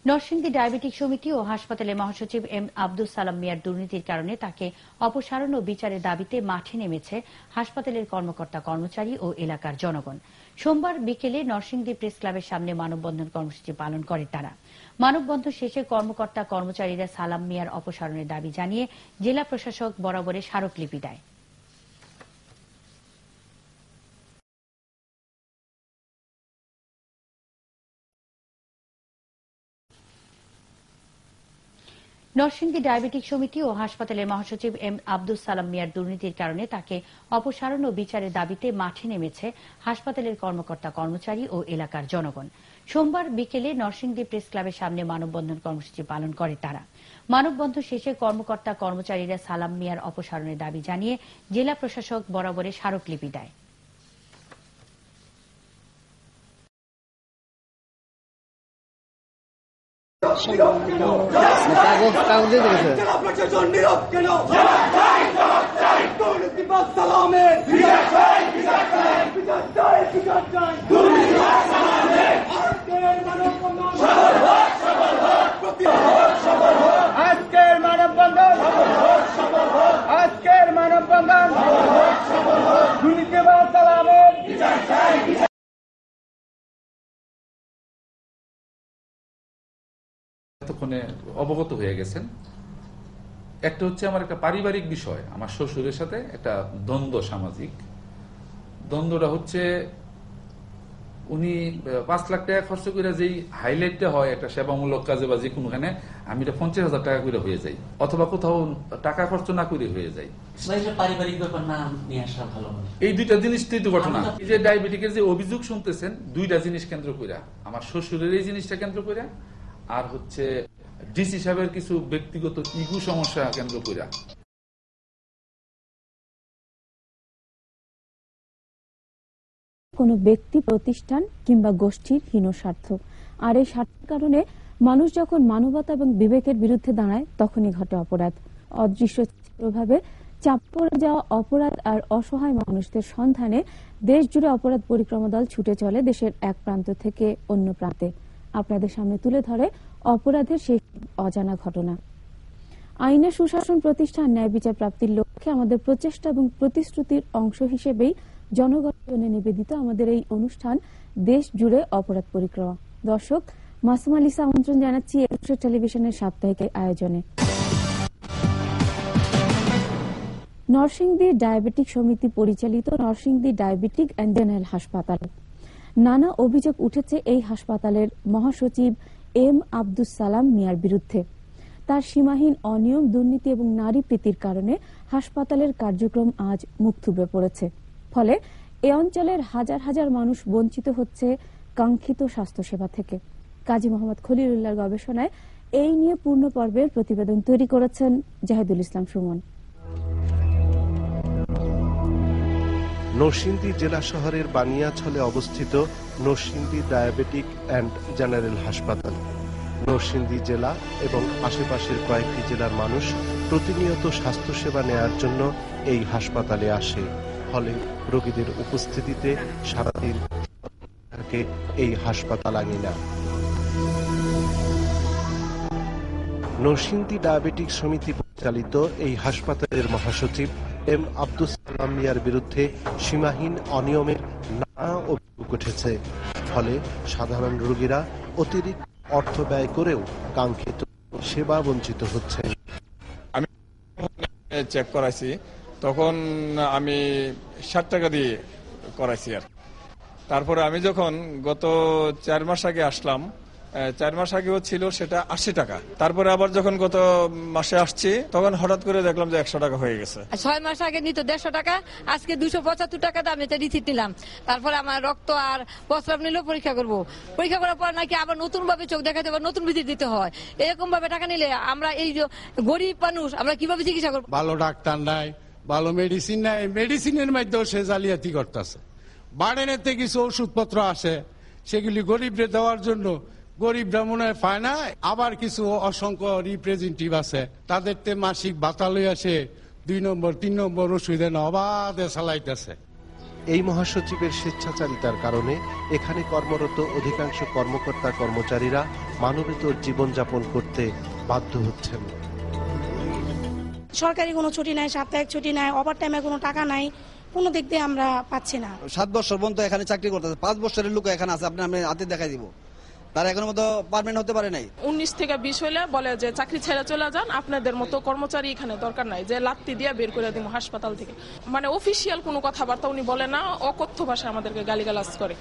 Narsingdi diabetic সমিতি ও হাসপাতালের মহাসচিব এম আব্দুস সালাম মিয়ার দুর্নীতির কারণে তাকে অপসারণ ও বিচারের দাবিতে মাঠে নেমেছে হাসপাতালের কর্মকর্তা কর্মচারী ও এলাকার জনগণ। সোমবার বিকেলে নরসিংদী প্রেস ক্লাবের সামনে মানববন্ধন কর্মসূচি পালন করে তারা। মানববন্ধন শেষে কর্মকর্তা কর্মচারীরা সালাম মিয়ার অপসারণের দাবি জানিয়ে জেলা প্রশাসক বরাবরে স্মারকলিপি দেয়। নরসিংদী ডায়াবেটিক সমিতি ও হাসপাতালের মহাসচিব এম আব্দুস সালাম মিয়ার দুর্নীতির কারণে তাকে অপসারণ ও বিচারের দাবিতে মাঠে নেমেছে হাসপাতালের কর্মকর্তা কর্মচারী ও এলাকার জনগণ। সোমবার বিকেলে নরসিংদী প্রেস ক্লাবের সামনে মানববন্ধন কর্মসূচি পালন করে তারা। মানববন্ধন শেষে কর্মকর্তা কর্মচারীরা সালাম মিয়ার অপসারণের দাবি জানিয়ে জেলা প্রশাসক বরাবরে স্মারকলিপি দেয়। আজকের মানববন্ধন দুর্নীতিবাজ সালামের এতক্ষণে অবগত হয়ে গেছেন। একটা হচ্ছে আমার একটা পারিবারিক বিষয়, আমার শ্বশুরের সাথে একটা দ্বন্দ্ব, সামাজিক দ্বন্দ্বটা হচ্ছে উনি 5 লাখ টাকা খরচ করে যেই হাইলাইটটা হয় একটা সেবামূলক কাজে বা যে কোনোখানে, আমি এটা 50,000 টাকা করে হয়ে যাই, অথবা কোথাও টাকা খরচ না করে হয়ে যায়। পারিবারিক ব্যাপার না নিয়ে আসা ভালো হবে। এই দুইটা জিনিস তো ঘটনা। এই যে ডায়াবেটিকের যে অভিযোগ শুনতেছেন, দুইটা জিনিস কেন্দ্র করে, আমার শ্বশুরের এই জিনিসটা কেন্দ্র করে, আর হচ্ছে ডিসি সাহেবের কিছু ব্যক্তিগত ইগু সমস্যা কেন্দ্র করে। কোনো ব্যক্তি, প্রতিষ্ঠান কিংবা গোষ্ঠীর হীন স্বার্থ, আর এই স্বার্থের কারণে মানুষ যখন মানবতা এবং বিবেকের বিরুদ্ধে দাঁড়ায় তখনই ঘটে অপরাধ। অদৃশ্যভাবে চাপ পড়ে যাওয়া অপরাধ আর অসহায় মানুষদের সন্ধানে দেশ জুড়ে অপরাধ পরিক্রমা দল ছুটে চলে দেশের এক প্রান্ত থেকে অন্য প্রান্তে। আপনাদের সামনে তুলে ধরে অপরাধের সেই অজানা ঘটনা। আইনের সুশাসন প্রতিষ্ঠান, ন্যায় বিচার প্রাপ্তির লক্ষ্যে আমাদের প্রচেষ্টা এবং প্রতিশ্রুতির অংশ হিসেবেই জনগণের নিবেদিত আমাদের এই অনুষ্ঠান দেশ জুড়ে অপরাধ পরিক্রমা। দর্শক, মাসুম আলিসা আমন্ত্রণ জানাচ্ছি একুশে টেলিভিশনের সাপ্তাহিক আয়োজনে। নরসিংদী ডায়াবেটিক সমিতি পরিচালিত নরসিংদী ডায়াবেটিক অ্যান্ড জেনারেল হাসপাতাল। নানা অভিযোগ উঠেছে এই হাসপাতালের মহাসচিব এম আব্দুস সালাম মিয়ার বিরুদ্ধে। তার সীমাহীন অনিয়ম, দুর্নীতি এবং নারী প্রীতির কারণে হাসপাতালের কার্যক্রম আজ মুখ থুবড়ে পড়েছে। ফলে এ অঞ্চলের হাজার হাজার মানুষ বঞ্চিত হচ্ছে কাঙ্ক্ষিত স্বাস্থ্যসেবা থেকে। কাজী মোহাম্মদ খলিলুল্লাহর গবেষণায় এই নিয়ে পূর্ণ পর্বের প্রতিবেদন তৈরি করেছেন জাহিদুল ইসলাম সুমন। নরসিংদী জেলা শহরের বানিয়াছলে অবস্থিত নরসিংদী ডায়াবেটিক অ্যান্ড জেনারেল হাসপাতাল। নরসিংদী জেলা এবং আশেপাশের কয়েকটি জেলার মানুষ প্রতিনিয়ত স্বাস্থ্যসেবা নেয়ার জন্য এই হাসপাতালে আসে। ফলে রোগীদের উপস্থিতিতে সারাদিন থাকে এই হাসপাতাল আঙিনা। নরসিংদী ডায়াবেটিক সমিতি পরিচালিত এই হাসপাতালের মহাসচিব এম আব্দুস সালাম মিয়ার বিরুদ্ধে সীমাহীন অনিয়মের নানা অভিযোগ উঠেছে। ফলে সাধারণ রোগীরা অতিরিক্ত অর্থ ব্যয় করেও কাঙ্ক্ষিত সেবা বঞ্চিত হচ্ছে। আমি চেক করাইছি, তখন আমি 60 টাকা দিয়ে করাইছি। আর তারপরে আমি যখন গত 4 মাস আগে আসলাম, 4 মাস আগেও ছিল সেটা 80 টাকা। তারপরে আবার যখন গত মাসে আসছি তখন হঠাৎ করে দেখলাম যে 100 টাকা হয়ে গেছে। 6 মাস আগে নিত 150 টাকা, আজকে 275 টাকা দাম এটা রিসিট নিলাম। তারপরে আমার রক্ত আর প্রস্রাব নিলেও পরীক্ষা করব। পরীক্ষা করার পর নাকি আবার নতুন ভাবে চোখ দেখাতে হবে, নতুন ভিজিট দিতে হয়। এরকম ভাবে টাকা নিলে আমরা এই যে গরিব মানুষ আমরা কিভাবে চিকিৎসা করবো? ভালো ডাক্তার নাই, ভালো মেডিসিন নাই, মেডিসিনের মাধ্যমেও সে জালিয়াতি করতেছে। বাড়েনেতে কিছু ওষুধপত্র আসে, সেগুলি গরিবরে দেওয়ার জন্য গরিবরা মনে হয় পায় না। আবার কিছু অসংখ্য রিপ্রেজেন্টেটিভ আছে, তাদের মাসিক ভাতা লই আসে 2 নম্বর 3 নম্বর ওষুধে অবাধে চালাইতেছে। এই মহাসচিবের স্বেচ্ছাচারিতার কারণে এখানে কর্মরত অধিকাংশ কর্মকর্তা কর্মচারীরা মানবেতর জীবনযাপন করতে বাধ্য হচ্ছেন। সরকারি কোনো ছুটি নাই, সাপ্তাহিক ছুটি নাই, ওভার টাইমে কোনো টাকা নাই, কোনো দিক দিয়ে আমরা পাচ্ছি না। 7 বছর পর্যন্ত এখানে চাকরি করতেছে, 5 বছরের লোক এখানে আছে, আপনি হাতে দেখাই দিব, তারা এখনো মতো পার্মানেন্ট হতে পারে নাই। 19 থেকে 20 হলে বলে যে চাকরি ছেড়ে চলে যান, আপনাদের মতো কর্মচারী এখানে দরকার নাই, যে লাত্তি দিয়ে বের করে দিব হাসপাতাল থেকে। মানে অফিসিয়াল কোনো কথাবার্তা উনি বলে না, অকথ্য ভাষায় আমাদেরকে গালিগালাজ করে।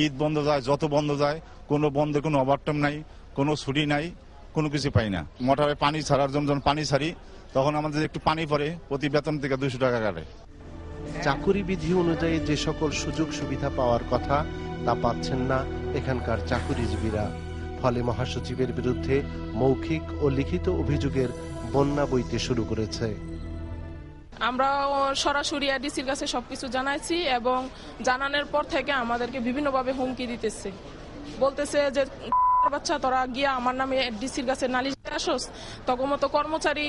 ঈদ বন্ধ যায়, যত বন্ধ যায়, কোনো বন্ধের কোনো ওভারটাইম নাই, কোনো ছুটি নাই, কোনো কিছু পাই না। মোটরে পানি ছাড়ার জন্য যখন পানি ছাড়ি তখন আমাদের একটু পানি পড়ে, প্রতি বেতন থেকে 200 টাকা কাটে। চাকুরি বিধি অনুযায়ী যে সকল সুযোগ সুবিধা পাওয়ার কথা তা পাচ্ছেন না এখানকার চাকুরিজীবীরা। ফলে মহাসচিবের বিরুদ্ধে মৌখিক ও লিখিত অভিযোগের বন্যা বইতে শুরু করেছে। আমরা সরাসরি ডিসির কাছে সবকিছু জানাইছি এবং জানানোর পর থেকে আমাদেরকে বিভিন্নভাবে হুমকি দিতেছে, বলতেছে যে বাচ্চা তোরা গিয়া আমার নামে ডিসির কাছে নালিশ আসোস, তখন মতো কর্মচারী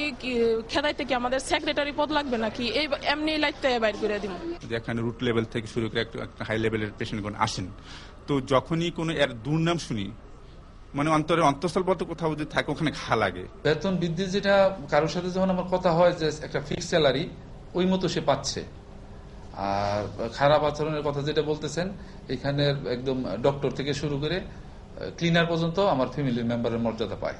খেদাইতে কি আমাদের সেক্রেটারি পদ লাগবে নাকি, এই এমনি লাইতে বাইর করে দিব। এখানে রুট লেভেল থেকে শুরু করে একটা হাই লেভেলের পেশেন্টগণ আসেন, তো যখনই কোনো এর দুর্নাম শুনি, মানে অন্তঃস্থলগত কোথাও যদি থাকে ওখানে ঘা লাগে। বেতন বৃদ্ধি যেটা কারোর সাথে যখন আমার কথা হয় যে একটা ফিক্সড স্যালারি ওই মতো সে পাচ্ছে, আর খারাপ আচরণের কথা যেটা বলতেছেন, এখানে একদম ডক্টর থেকে শুরু করে ক্লিনার পর্যন্ত আমার ফ্যামিলি মেম্বারের মর্যাদা পায়।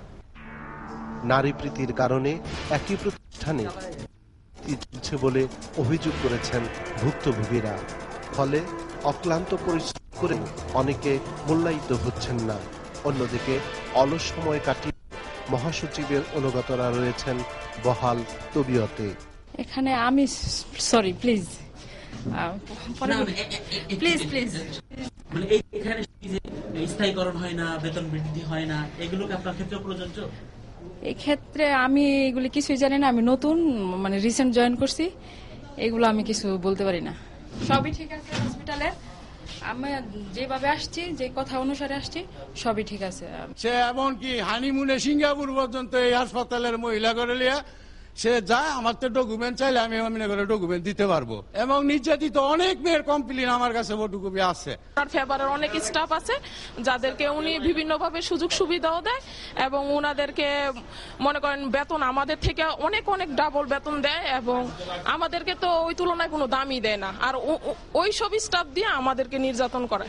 নারী প্রীতির কারণে একই প্রতিষ্ঠানে বলে অভিযোগ করেছেন ভুক্তভোগীরা। ফলে অক্লান্ত পরিশ্রম করে অনেকে মূল্যায়িত হচ্ছেন না। অন্যদিকে অলস সময় কাটিয়ে মহাসচিবের অনুগতরা রয়েছেন বহাল তবিয়তে। এখানে আমি সরি প্লিজ প্লিজ প্লিজ মানে এখানে স্থায়ীকরণ হয় না, বেতন বৃদ্ধি হয় না, এগুলো কি আপনার ক্ষেত্রে প্রযোজ্য? এই ক্ষেত্রে আমি এগুলি কিছুই জানি না, আমি নতুন মানে রিসেন্ট জয়েন করছি, এগুলো আমি কিছু বলতে পারি না। সবই ঠিক আছে হসপিটালে, আমি যেভাবে আসছি, যে কথা অনুসারে আসছি সবই ঠিক আছে। সে এমনকি হানিমুনে সিঙ্গাপুর পর্যন্ত এই হাসপাতালের মহিলা করে লিয়া সে যায়, আমার তো ডকুমেন্ট চাইলে আমি মনে করে ডকুমেন্ট দিতে পারবো। এবং নির্যাতিত অনেক মেয়ের কমপ্লেন আমার কাছে ফটোকপি আছে। তার ফেভারের অনেক স্টাফ আছে যাদেরকে উনি বিভিন্নভাবে সুযোগ সুবিধাও দেয় এবং উনাদেরকে মনে করেন বেতন আমাদের থেকে অনেক অনেক ডাবল বেতন দেয় এবং আমাদেরকে তো ওই তুলনায় কোনো দামই দেয় না, আর ওই সব স্টাফ দিয়ে আমাদেরকে নির্যাতন করে।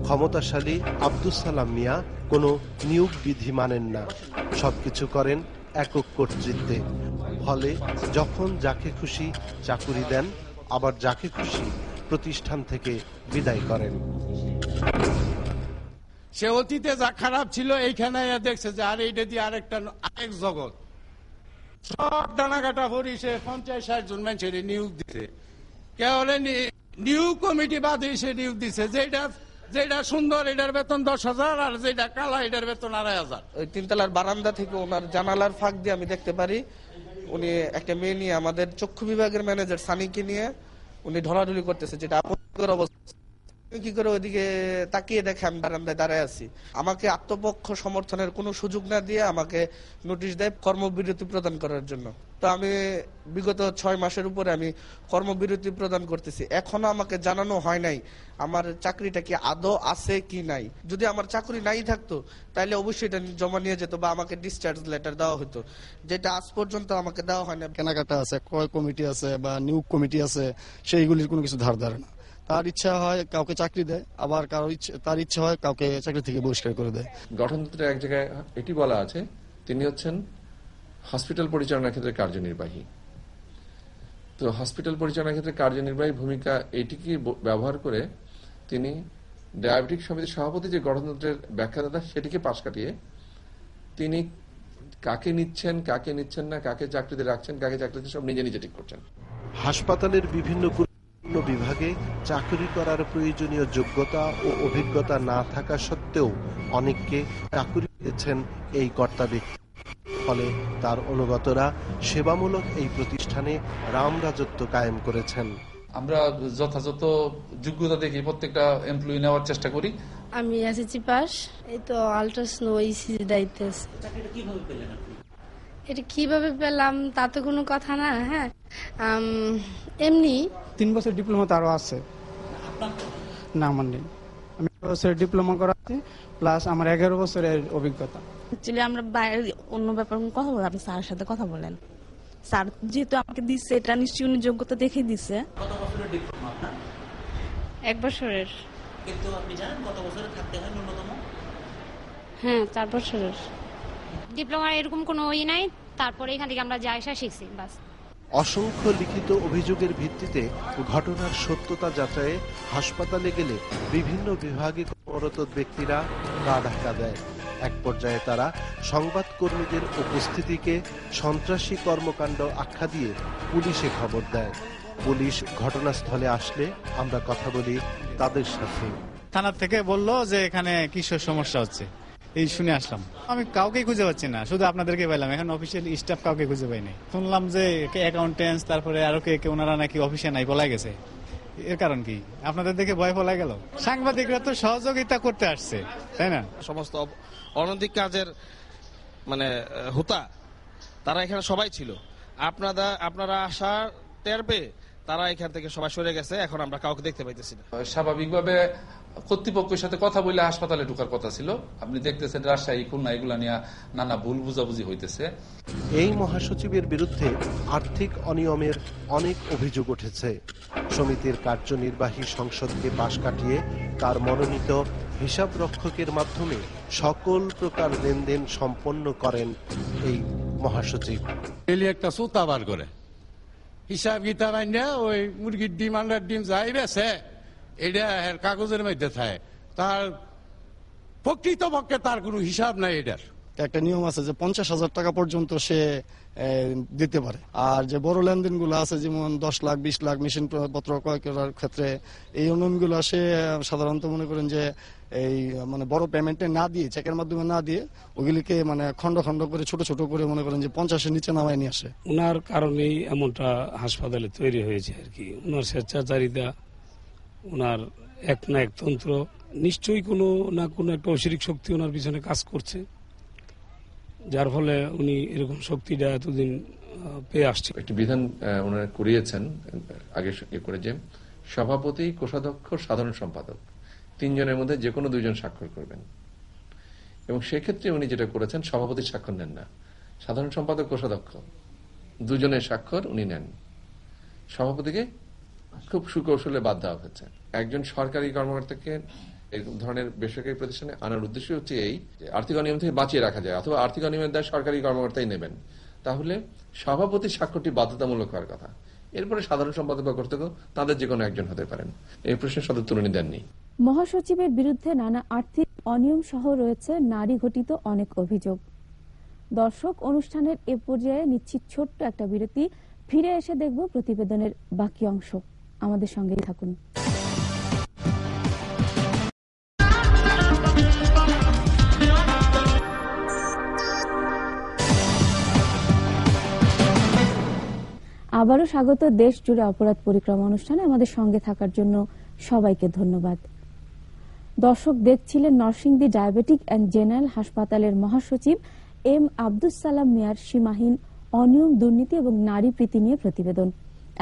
ক্ষমতাশালী আব্দুস সালাম মিয়া কোনো নিয়োগ বিধি মানেন না, সবকিছু করেন একক কর্তৃত্বে। ফলে যখন যাকে খুশি চাকুরি দেন, আবার যাকে খুশি প্রতিষ্ঠান থেকে বিদায় করেন। সে অতীতে যা খারাপ ছিল এইখানে দেখছে যে আর এইটা দিয়ে আরেক জগৎ, সব ডানাকাটা ভরি সে 50-60 জন মানুষের নিয়োগ দিছে। কেবল নিয়োগ কমিটি বাদে সে নিয়োগ দিছে, যেটা সুন্দর এটার বেতন 10,000 আর যেটা কালা এটার বেতন 2,500। ওই 3 তলার বারান্দা থেকে ওনার জানালার ফাঁক দিয়ে আমি দেখতে পারি উনি একটা মেয়ে নিয়ে, আমাদের চক্ষু বিভাগের ম্যানেজার সানিকে নিয়ে উনি ঢলাঢলি করতেছে, যেটা আপত্তিকর অবস্থা। কি করে ওইদিকে তাকিয়ে দেখে আমি বারান্দায় দাঁড়ায় আছি, আমাকে আত্মপক্ষ সমর্থনের কোনো সুযোগ না দিয়ে আমাকে নোটিশ দেয় কর্মবিরতি প্রদান করার জন্য। তো আমি বিগত 6 মাসের উপরে আমি কর্মবিরতি প্রদান করতেছি, এখনো আমাকে জানানো হয় নাই আমার চাকরিটা কি আদৌ আছে কি নাই। যদি আমার চাকরি নাই থাকতো তাহলে অবশ্যই এটা জমা নিয়ে যেত বা আমাকে ডিসচার্জ লেটার দেওয়া হতো, যেটা আজ পর্যন্ত আমাকে দেওয়া হয় না। কেনাকাটা আছে, ক্রয় কমিটি আছে বা নিয়োগ কমিটি আছে, সেইগুলির কোনো কিছু ধার ধারে না। তার ইচ্ছা হয় কাউকে চাকরি দেয়, আবার তার ইচ্ছা হয় কাউকে চাকরি থেকে বহিষ্কার করে দেয়। গঠনতন্ত্রের এক জায়গায় এটি বলা আছে, তিনি হচ্ছেন হসপিটাল পরিচালনার ক্ষেত্রে কার্যনির্বাহী। তো হসপিটাল পরিচালনার ক্ষেত্রে কার্যনির্বাহী ভূমিকা এটিকে ব্যবহার করে তিনি ডায়াবেটিক সমিতির সভাপতি যে গঠনতন্ত্রের ব্যাখ্যাদাতা সেটিকে পাশ কাটিয়ে তিনি কাকে নিচ্ছেন, কাকে নিচ্ছেন না, কাকে চাকরিতে রাখছেন, কাকে চাকরিতে সব নিজে নিজে ঠিক করছেন। হাসপাতালের বিভিন্ন বিভাগে চাকরি করার প্রয়োজনীয় যোগ্যতা ও অভিজ্ঞতা না থাকা সত্ত্বেও অনেককে চাকরি দিয়েছেন এই কর্তা ব্যক্তি। ফলে তার অনুগতরা সেবামূলক এই প্রতিষ্ঠানে রামরাজত্ব কায়েম করেছেন। আমরা যথাযথ যোগ্যতা দেখে প্রত্যেকটা এমপ্লয়ি নেওয়ার চেষ্টা করি। আমি এসএসসি পাস, এই তো আল্ট্রাসাউন্ড ইসিজি দায়িত্বে আছি। এটা কিভাবে পেলাম তা তো কোনো কথা না। হ্যাঁ, এমনি 3 বছর ডিপ্লোমা তো আরো আছে। না আমার নেই, আমি 1 বছরের ডিপ্লোমা করা আছে, প্লাস আমার 11 বছরের অভিজ্ঞতা। অ্যাকচুয়ালি আমরা অন্য ব্যাপারে কথা বলবো, আপনি স্যারের সাথে কথা বলেন। স্যার যেহেতু আমাকে দিচ্ছে, এটা নিশ্চয়ই উনি যোগ্যতা দেখে দিচ্ছে। কত বছরের ডিপ্লোমা আপনার? 1 বছরের। কিন্তু আপনি জানেন কত বছরে থাকতে হয় ন্যূনতম? হ্যাঁ, 4 বছরের। ডিপ্লোমার এরকম কোনো নাই, তারপরে এখান থেকে আমরা যা আসা শিখছি বাস। অসংখ্য লিখিত অভিযোগের ভিত্তিতে ঘটনার সত্যতা যাচাইয়ে হাসপাতালে গেলে বিভিন্ন বিভাগে কর্মরত ব্যক্তিরা গা ঢাকা দেয়। এক পর্যায়ে তারা সংবাদকর্মীদের উপস্থিতিকে সন্ত্রাসী কর্মকাণ্ড আখ্যা দিয়ে পুলিশে খবর দেয়। পুলিশ ঘটনাস্থলে আসলে আমরা কথা বলি তাদের সাথে। থানা থেকে বললো যে এখানে কিসের সমস্যা হচ্ছে, এই শুনে আসলাম। আমি কাউকে খুঁজে পাচ্ছি না, শুধু আপনাদেরকে পাইলাম। এখন অফিসিয়াল স্টাফ কাউকে খুঁজে পাই নাই। শুনলাম যে অ্যাকাউন্টেন্স, তারপরে আরো কে ওনারা নাকি অফিসে নাই, পলাই গেছে। এর কারণ কি? আপনাদের দেখে ভয় পলাই গেল? সাংবাদিকরা তো সহযোগিতা করতে আসছে, তাই না? সমস্ত অনৈতিক কাজের মানে হুতা তারা এখানে সবাই ছিল। আপনারা আসার টের পেয়ে তারা এখান থেকে সবাই সরে গেছে। এখন আমরা কাউকে দেখতে পাইতেছি না। স্বাভাবিকভাবে কর্তৃপক্ষের সাথে কথা বলে হাসপাতালে ঢোকার কথা ছিল। আপনি দেখতেছেন রাজশাহী, খুলনা এগুলা নিয়ে নানা ভুল বুঝাবুঝি হইতেছে। এই মহাসচিবের বিরুদ্ধে আর্থিক অনিয়মের অনেক অভিযোগ উঠেছে। সমিতির কার্যনির্বাহী সংসদকে পাশ কাটিয়ে তার মনোনীত হিসাব রক্ষকের মাধ্যমে সকল প্রকার লেনদেন সম্পন্ন করেন এই মহাসচিব। এলি একটা সুতা বার করে হিসাব কিতাব আইনা ওই মুরগির ডিম, আন্ডার ডিম যাই বেছে এটা কাগজের মধ্যে থাকে, তার প্রকৃতপক্ষে তার কোনো হিসাব নাই। এটার একটা নিয়ম আছে যে 50,000 টাকা পর্যন্ত সে দিতে পারে। আর যে বড় লেনদেন গুলো আছে, যেমন 10 লাখ 20 লাখ মেশিন পত্র ক্রয় করার ক্ষেত্রে, এই অনুমগুলো সে সাধারণত মনে করেন যে এই মানে বড় পেমেন্টে না দিয়ে, চেকের মাধ্যমে না দিয়ে, ওগুলিকে মানে খন্ড খন্ড করে ছোট ছোট করে মনে করেন যে 50-এর নিচে নামায় নিয়ে আসে। ওনার কারণেই এমনটা হাসপাতালে তৈরি হয়েছে আর কি। ওনার স্বেচ্ছাচারিতা, ওনার এক না এক তন্ত্র, নিশ্চয়ই কোনো না কোনো একটা অশরীর শক্তি ওনার পিছনে কাজ করছে, যার ফলে উনি এরকম শক্তিটা এতদিন পেয়ে আসছে। একটি বিধান ওনারা করিয়েছেন আগে করে, যে সভাপতি, কোষাধ্যক্ষ, সাধারণ সম্পাদক 3 জনের মধ্যে যে কোনো 2 জন স্বাক্ষর করবেন। এবং সেক্ষেত্রে উনি যেটা করেছেন, সভাপতির স্বাক্ষর নেন না, সাধারণ সম্পাদক, কোষাধ্যক্ষ 2 জনের স্বাক্ষর উনি নেন। সভাপতিকে খুব সুকৌশলে বাদ দেওয়া হয়েছে। একজন সরকারি কর্মকর্তাকে এই ধরনের বেসরকারি প্রতিষ্ঠানে আনার উদ্দেশ্য হচ্ছে এই আর্থিক অনিয়ম থেকে বাঁচিয়ে রাখা যায়, অথবা আর্থিক অনিয়মের দায় সরকারি কর্মকর্তাই নেবেন। তাহলে সভাপতির স্বাক্ষরটি বাধ্যতামূলক হওয়ার কথা। এরপরে সাধারণ সম্পাদক বা কর্তৃপক্ষ তাদের যে কোনো একজন হতে পারেন। এই প্রশ্নের সদুত্তর উনি দেননি। মহাসচিবের বিরুদ্ধে নানা আর্থিক অনিয়ম সহ রয়েছে নারী ঘটিত অনেক অভিযোগ। দর্শক, অনুষ্ঠানের এ পর্যায়ে নিচ্ছি ছোট্ট একটা বিরতি। ফিরে এসে দেখব প্রতিবেদনের বাকি অংশ। আমাদের সঙ্গেই থাকুন। আবারও স্বাগত দেশ জুড়ে অপরাধ পরিক্রমা অনুষ্ঠানে। আমাদের সঙ্গে থাকার জন্য সবাইকে ধন্যবাদ। দর্শক, দেখছিলেন নরসিংদী ডায়াবেটিক অ্যান্ড জেনারেল হাসপাতালের মহাসচিব এম আব্দুস সালাম মিয়ার সীমাহীন অনিয়ম, দুর্নীতি এবং নারী প্রীতি নিয়ে প্রতিবেদন।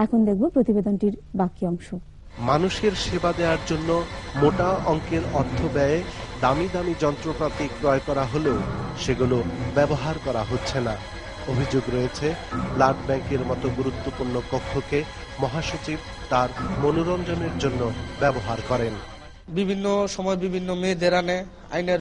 এখন দেখব প্রতিবেদনটির বাকি অংশ। মানুষের সেবা দেওয়ার জন্য মোটা অঙ্কের অর্থ ব্যয়ে দামি দামি যন্ত্রপাতি ক্রয় করা হলেও সেগুলো ব্যবহার করা হচ্ছে না। অভিযোগ রয়েছে ব্লাড ব্যাংকের মতো গুরুত্বপূর্ণ কক্ষকে মহাসচিব তার মনোরঞ্জনের জন্য ব্যবহার করেন। বিভিন্ন সময় বিভিন্ন মেয়েদের আনে আইনের